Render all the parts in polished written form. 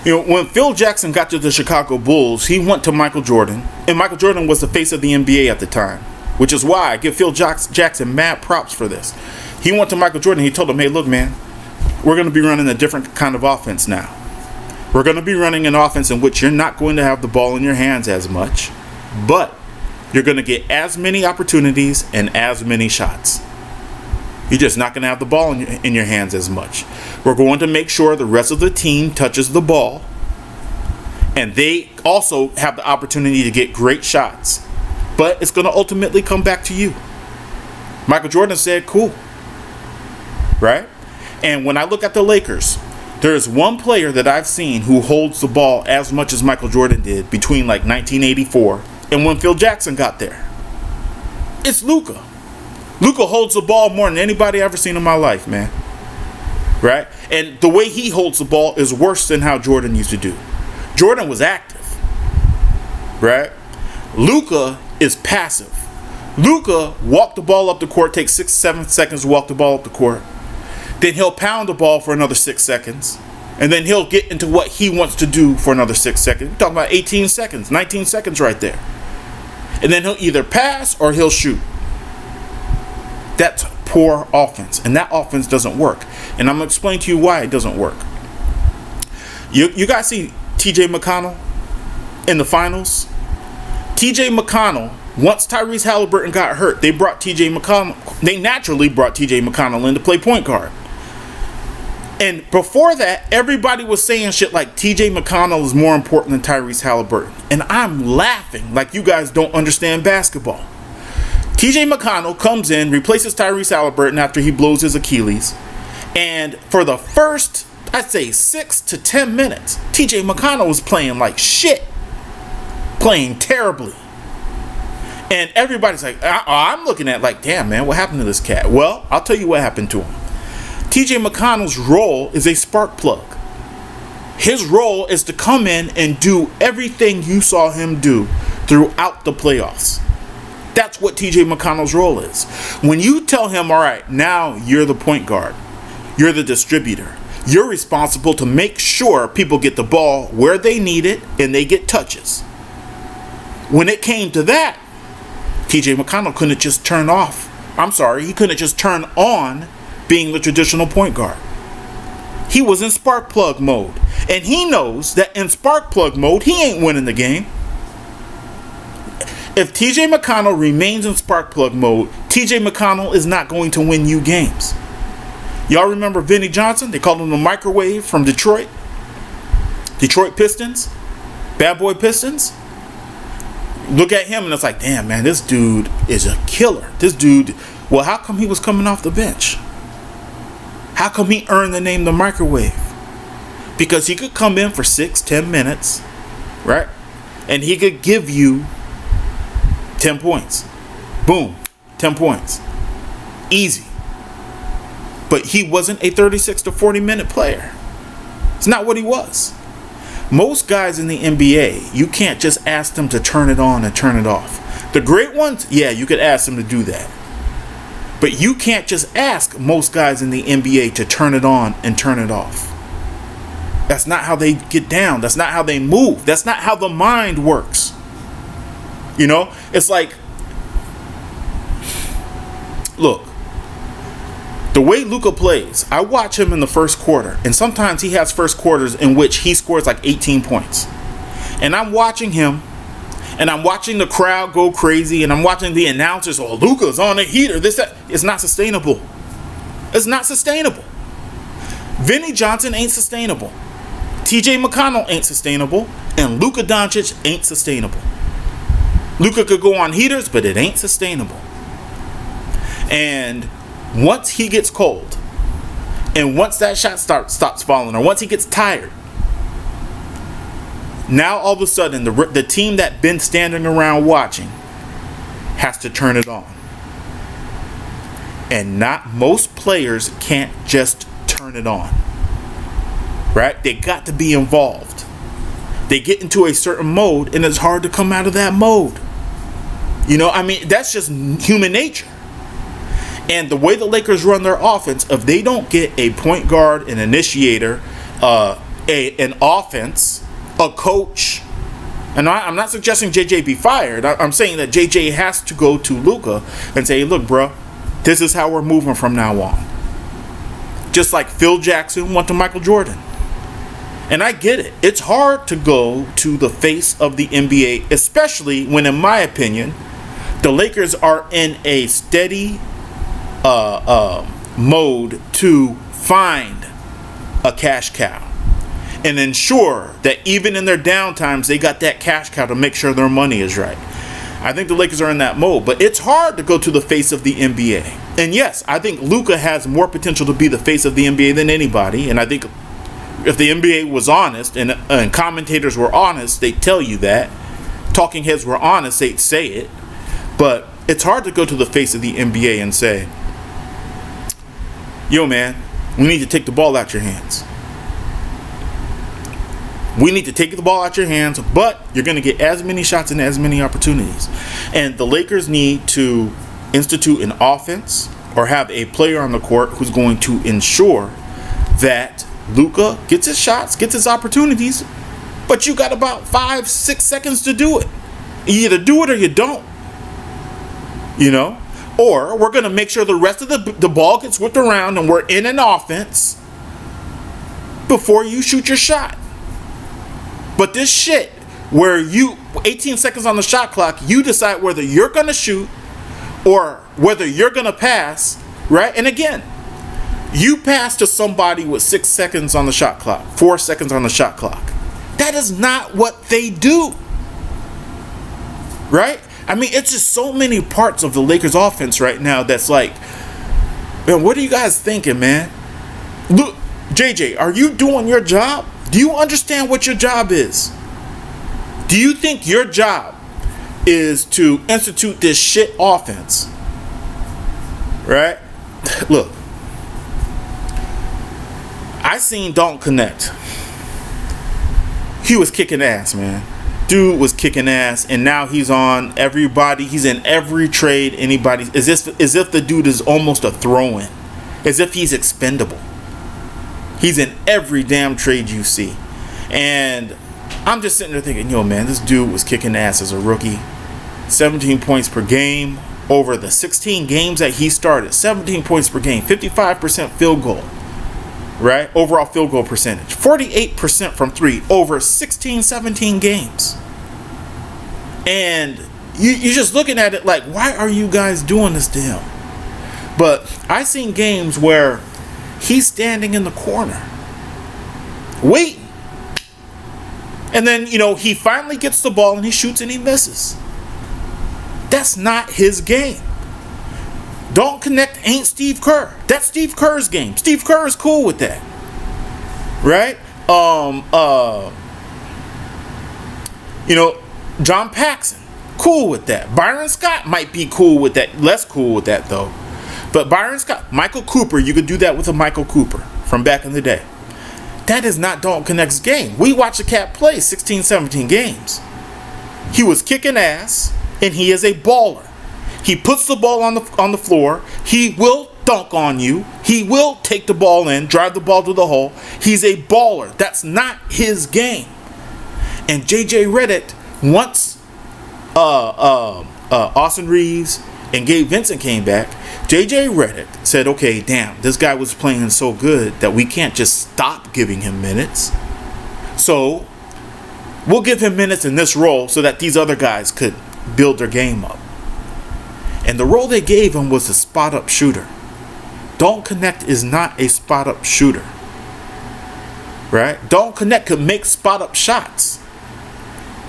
When Phil Jackson got to the Chicago Bulls, he went to Michael Jordan, and Michael Jordan was the face of the NBA at the time, which is why I give Phil Jackson mad props for this. He went to Michael Jordan, he told him, hey, look, man, we're going to be running a different kind of offense now. We're going to be running an offense in which you're not going to have the ball in your hands as much, but you're going to get as many opportunities and as many shots. You're just not going to have the ball in your hands as much. We're going to make sure the rest of the team touches the ball, and they also have the opportunity to get great shots. But it's going to ultimately come back to you. Michael Jordan said, cool. Right? And when I look at the Lakers, there's one player that I've seen who holds the ball as much as Michael Jordan did between like 1984 and when Phil Jackson got there. It's Luka. Luka holds the ball more than anybody I've ever seen in my life, man. Right? And the way he holds the ball is worse than how Jordan used to do. Jordan was active. Right? Luka is passive. Luka walked the ball up the court, takes 6-7 seconds to walk the ball up the court. Then he'll pound the ball for another 6 seconds. And then he'll get into what he wants to do for another 6 seconds. We're talking about 18 seconds, 19 seconds right there. And then he'll either pass or he'll shoot. That's poor offense. And that offense doesn't work. And I'm going to explain to you why it doesn't work. You guys see TJ McConnell in the finals? TJ McConnell, once Tyrese Halliburton got hurt, they naturally brought TJ McConnell in to play point guard. And before that, everybody was saying shit like TJ McConnell is more important than Tyrese Halliburton. And I'm laughing like you guys don't understand basketball. TJ McConnell comes in, replaces Tyrese Halliburton after he blows his Achilles. And for the first, I'd say 6 to 10 minutes, TJ McConnell was playing like shit. Playing terribly. And everybody's like, I'm looking at like, damn, man, what happened to this cat? Well, I'll tell you what happened to him. TJ McConnell's role is a spark plug. His role is to come in and do everything you saw him do throughout the playoffs. That's what TJ McConnell's role is. When you tell him, all right, now you're the point guard, you're the distributor, you're responsible to make sure people get the ball where they need it and they get touches. When it came to that, TJ McConnell couldn't just turn off. He couldn't just turn on being the traditional point guard. He was in spark plug mode. And he knows that in spark plug mode, he ain't winning the game. If TJ McConnell remains in spark plug mode, TJ McConnell is not going to win you games. Y'all remember Vinnie Johnson? They called him the microwave from Detroit. Detroit Pistons. Bad Boy Pistons. Look at him and it's like, damn, man, this dude is a killer. This dude, well, how come he was coming off the bench? How come he earned the name the microwave? Because he could come in for 6-10 minutes, right? And he could give you 10 points. Boom, 10 points. Easy. But he wasn't a 36 to 40 minute player. It's not what he was. Most guys in the NBA, you can't just ask them to turn it on and turn it off. The great ones, yeah, you could ask them to do that. But you can't just ask most guys in the NBA to turn it on and turn it off. That's not how they get down. That's not how they move. That's not how the mind works. You know, it's like, look, the way Luka plays, I watch him in the first quarter, and sometimes he has first quarters in which he scores like 18 points. And I'm watching him, and I'm watching the crowd go crazy, and I'm watching the announcers, oh, Luka's on a heater, this, that. It's not sustainable. It's not sustainable. Vinnie Johnson ain't sustainable. TJ McConnell ain't sustainable, and Luka Doncic ain't sustainable. Luka could go on heaters, but it ain't sustainable. And once he gets cold, and once that shot stops falling, or once he gets tired, now all of a sudden the team that been standing around watching has to turn it on. And not most players can't just turn it on. Right? They got to be involved. They get into a certain mode, and it's hard to come out of that mode. You know, I mean, that's just human nature. And the way the Lakers run their offense, if they don't get a point guard, an initiator, an offense, a coach. And I'm not suggesting JJ be fired. I'm saying that JJ has to go to Luka and say, look, bro, this is how we're moving from now on. Just like Phil Jackson went to Michael Jordan. And I get it. It's hard to go to the face of the NBA, especially when, in my opinion, the Lakers are in a steady mode to find a cash cow and ensure that even in their downtimes, they got that cash cow to make sure their money is right. I think the Lakers are in that mode, but it's hard to go to the face of the NBA. And yes, I think Luka has more potential to be the face of the NBA than anybody. And I think if the NBA was honest and commentators were honest, they'd tell you that. Talking heads were honest, they'd say it. But it's hard to go to the face of the NBA and say, yo, man, we need to take the ball out your hands. We need to take the ball out your hands, but you're going to get as many shots and as many opportunities. And the Lakers need to institute an offense or have a player on the court who's going to ensure that Luka gets his shots, gets his opportunities, but you got about 5-6 seconds to do it. You either do it or you don't. You know? Or we're going to make sure the rest of the ball gets whipped around and we're in an offense before you shoot your shot. But this shit where 18 seconds on the shot clock, you decide whether you're going to shoot or whether you're going to pass, right? And again, you pass to somebody with 6 seconds on the shot clock, 4 seconds on the shot clock. That is not what they do, right? I mean, it's just so many parts of the Lakers offense right now that's like, man, what are you guys thinking, man? Look, JJ, are you doing your job? Do you understand what your job is? Do you think your job is to institute this shit offense? Right? Look, I seen Don't Connect. He was kicking ass, man. Dude was kicking ass, and now he's on everybody. He's in every trade anybody. As if the dude is almost a throw-in. As if he's expendable. He's in every damn trade you see. And I'm just sitting there thinking, yo, man, this dude was kicking ass as a rookie. 17 points per game over the 16 games that he started. 17 points per game. 55% field goal. Right? Overall field goal percentage. 48% from three over 16, 17 games. And you're just looking at it like, why are you guys doing this to him? But I seen games where he's standing in the corner, waiting. And then, he finally gets the ball and he shoots and he misses. That's not his game. Don't Connect ain't Steve Kerr. That's Steve Kerr's game. Steve Kerr is cool with that. Right? John Paxson, cool with that. Byron Scott might be cool with that. Less cool with that, though. But Byron Scott, Michael Cooper, you could do that with a Michael Cooper from back in the day. That is not Don't Connect's game. We watched the cat play 16, 17 games. He was kicking ass, and he is a baller. He puts the ball on the floor. He will dunk on you. He will take the ball in, drive the ball to the hole. He's a baller. That's not his game. And JJ Redick, once Austin Reeves and Gabe Vincent came back, JJ Redick said, okay, damn, this guy was playing so good that we can't just stop giving him minutes. So we'll give him minutes in this role so that these other guys could build their game up. And the role they gave him was a spot-up shooter. Don't Connect is not a spot-up shooter. Right? Don't Connect could make spot-up shots.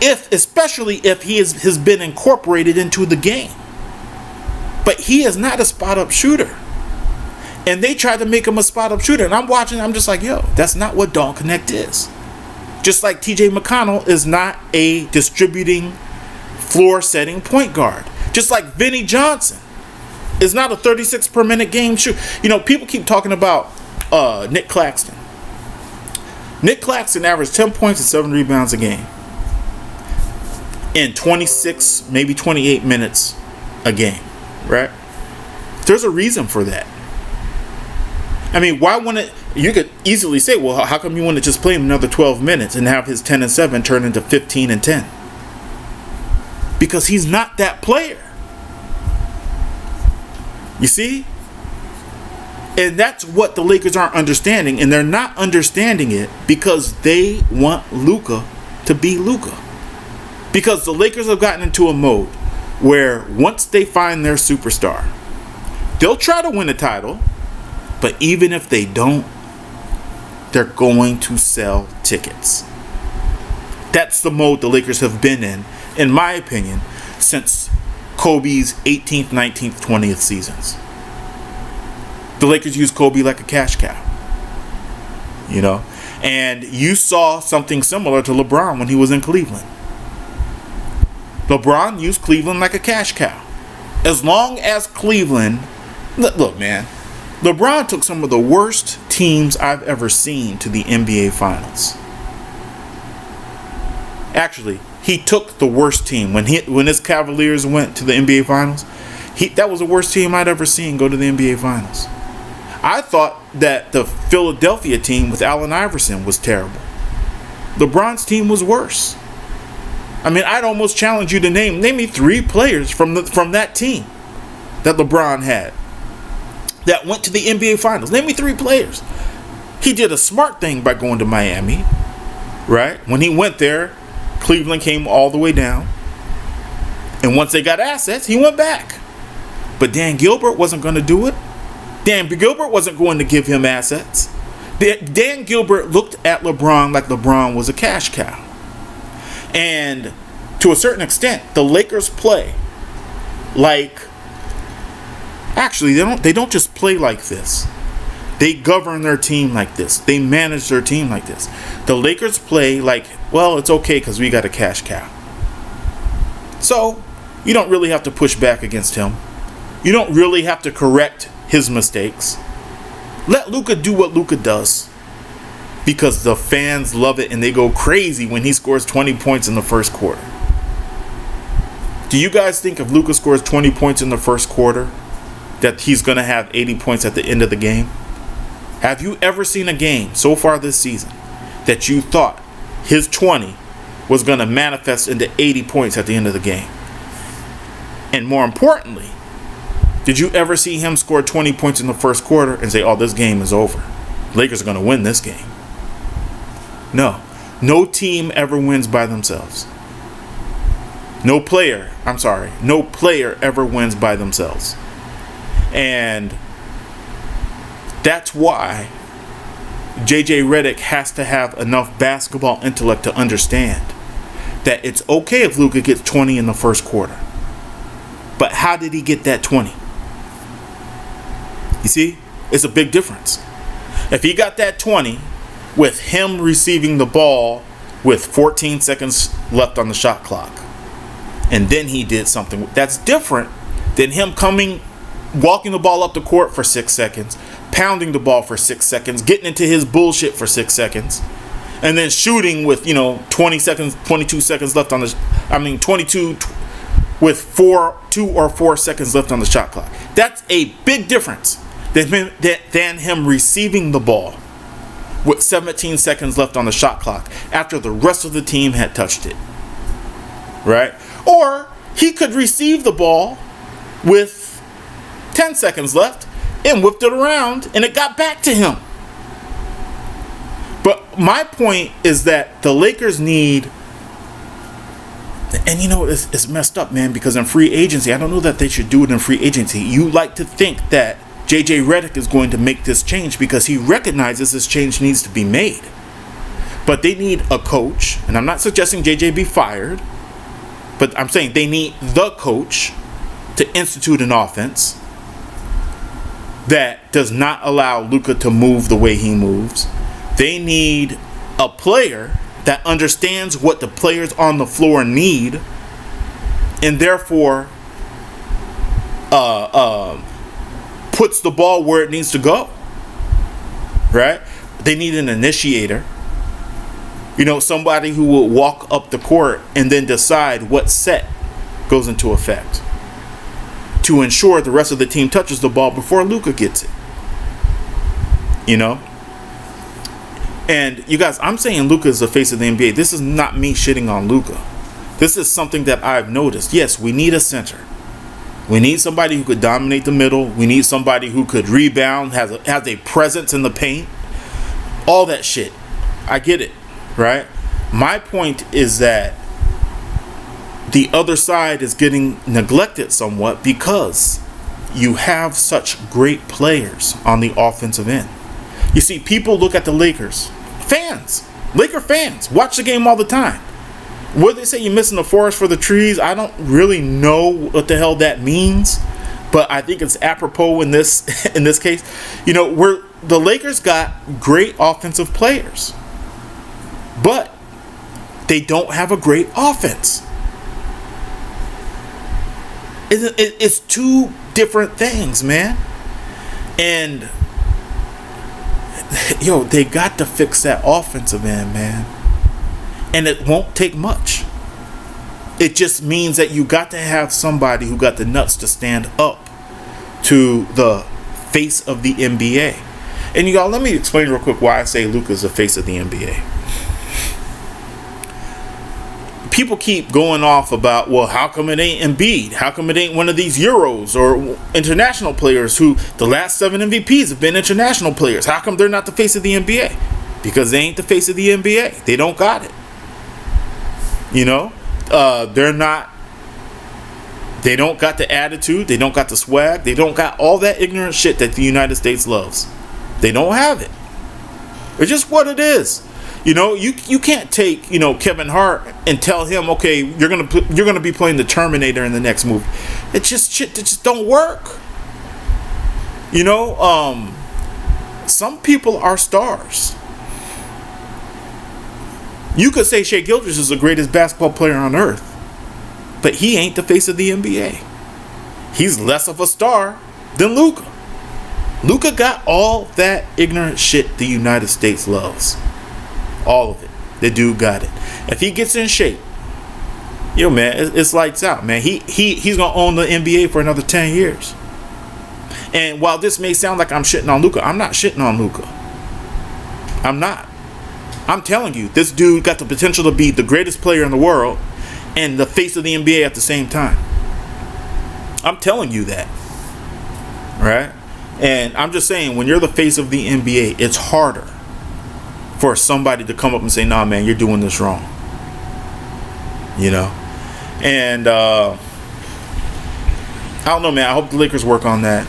Especially if he has been incorporated into the game. But he is not a spot-up shooter. And they tried to make him a spot-up shooter. And I'm watching, I'm just like, yo, that's not what Don't Connect is. Just like TJ McConnell is not a distributing, floor-setting point guard. Just like Vinnie Johnson is not a 36 per minute game shoot. People keep talking about Nick Claxton. Nick Claxton averaged 10 points and 7 rebounds a game in 26, maybe 28 minutes a game, right? There's a reason for that. I mean, why wouldn't you could easily say, well, how come you want to just play him another 12 minutes and have his 10-7 turn into 15-10? Because he's not that player. You see? And that's what the Lakers aren't understanding, and they're not understanding it because they want Luka to be Luka. Because the Lakers have gotten into a mode where once they find their superstar, they'll try to win a title, but even if they don't, they're going to sell tickets. That's the mode the Lakers have been in my opinion, since Kobe's 18th, 19th, 20th seasons. The Lakers use Kobe like a cash cow. You know? And you saw something similar to LeBron when he was in Cleveland. LeBron used Cleveland like a cash cow. As long as Cleveland... Look, man. LeBron took some of the worst teams I've ever seen to the NBA Finals. Actually, he took the worst team. When his Cavaliers went to the NBA Finals, that was the worst team I'd ever seen go to the NBA Finals. I thought that the Philadelphia team with Allen Iverson was terrible. LeBron's team was worse. I mean, I'd almost challenge you to name me 3 players from that team that LeBron had that went to the NBA Finals. Name me 3 players. He did a smart thing by going to Miami, right? When he went there, Cleveland came all the way down. And once they got assets, he went back. But Dan Gilbert wasn't going to do it. Dan Gilbert wasn't going to give him assets. Dan Gilbert looked at LeBron like LeBron was a cash cow. And to a certain extent, the Lakers play like... Actually, they don't just play like this. They govern their team like this. They manage their team like this. The Lakers play like, well, it's okay because we got a cash cow. So, you don't really have to push back against him. You don't really have to correct his mistakes. Let Luka do what Luka does. Because the fans love it and they go crazy when he scores 20 points in the first quarter. Do you guys think if Luka scores 20 points in the first quarter, that he's going to have 80 points at the end of the game? Have you ever seen a game so far this season that you thought his 20 was going to manifest into 80 points at the end of the game? And more importantly, did you ever see him score 20 points in the first quarter and say, oh, this game is over? Lakers are going to win this game. No. No team ever wins by themselves. No player ever wins by themselves. And that's why JJ Redick has to have enough basketball intellect to understand that it's okay if Luka gets 20 in the first quarter. But how did he get that 20? You see, it's a big difference. If he got that 20 with him receiving the ball with 14 seconds left on the shot clock, and then he did something that's different than him walking the ball up the court for 6 seconds, pounding the ball for 6 seconds, getting into his bullshit for 6 seconds, and then shooting with 22 seconds left on the 22 with 2 or 4 seconds left on the shot clock. That's a big difference than him receiving the ball with 17 seconds left on the shot clock after the rest of the team had touched it. Right? Or he could receive the ball with 10 seconds left and whipped it around and it got back to him. But my point is that the Lakers need, and it's messed up, man, because in free agency, I don't know that they should do it in free agency. You like to think that JJ Redick is going to make this change because he recognizes this change needs to be made. But they need a coach, and I'm not suggesting JJ be fired, but I'm saying they need the coach to institute an offense that does not allow Luka to move the way he moves. They need a player that understands what the players on the floor need and therefore puts the ball where it needs to go. Right? They need an initiator. Somebody who will walk up the court and then decide what set goes into effect to ensure the rest of the team touches the ball before Luka gets it. you know. And you guys, I'm saying Luka is the face of the NBA. This is not me shitting on Luka. This is something that I've noticed. Yes, we need a center. We need somebody who could dominate the middle. We need somebody who could rebound, has a presence in the paint. All that shit. I get it, right? My point is that the other side is getting neglected somewhat because you have such great players on the offensive end. You see, people look at the Lakers. Laker fans, watch the game all the time. What they say, you're missing the forest for the trees. I don't really know what the hell that means, but I think it's apropos in this case. You know, the Lakers got great offensive players, but they don't have a great offense. It's two different things, man. And they got to fix that offensive end, man. And it won't take much. It just means that you got to have somebody who got the nuts to stand up to the face of the NBA. And y'all, let me explain real quick why I say Luka's the face of the NBA. People keep going off about, well, how come it ain't Embiid? How come it ain't one of these Euros or international players who the last 7 MVPs have been international players? How come they're not the face of the NBA? Because they ain't the face of the NBA. They don't got it. You know, they don't got the attitude. They don't got the swag. They don't got all that ignorant shit that the United States loves. They don't have it. It's just what it is. You know, you can't take, Kevin Hart and tell him, okay, you're gonna be playing the Terminator in the next movie. It's just shit that just don't work. You know, some people are stars. You could say Shai Gilgeous is the greatest basketball player on earth, but he ain't the face of the NBA. He's less of a star than Luka. Luka got all that ignorant shit the United States loves. All of it. The dude got it. If he gets in shape, man, it's lights out, man. He's gonna own the NBA for another 10 years. And while this may sound like I'm shitting on Luka, I'm not shitting on Luka. I'm not. I'm telling you, this dude got the potential to be the greatest player in the world and the face of the NBA at the same time. I'm telling you that. Right? And I'm just saying, when you're the face of the NBA, it's harder for somebody to come up and say, nah, man, you're doing this wrong. You know? And I don't know, man. I hope the Lakers work on that.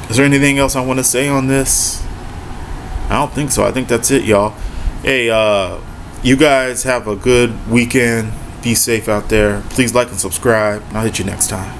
Is there anything else I want to say on this? I don't think so. I think that's it, y'all. Hey, you guys have a good weekend. Be safe out there. Please like and subscribe. And I'll hit you next time.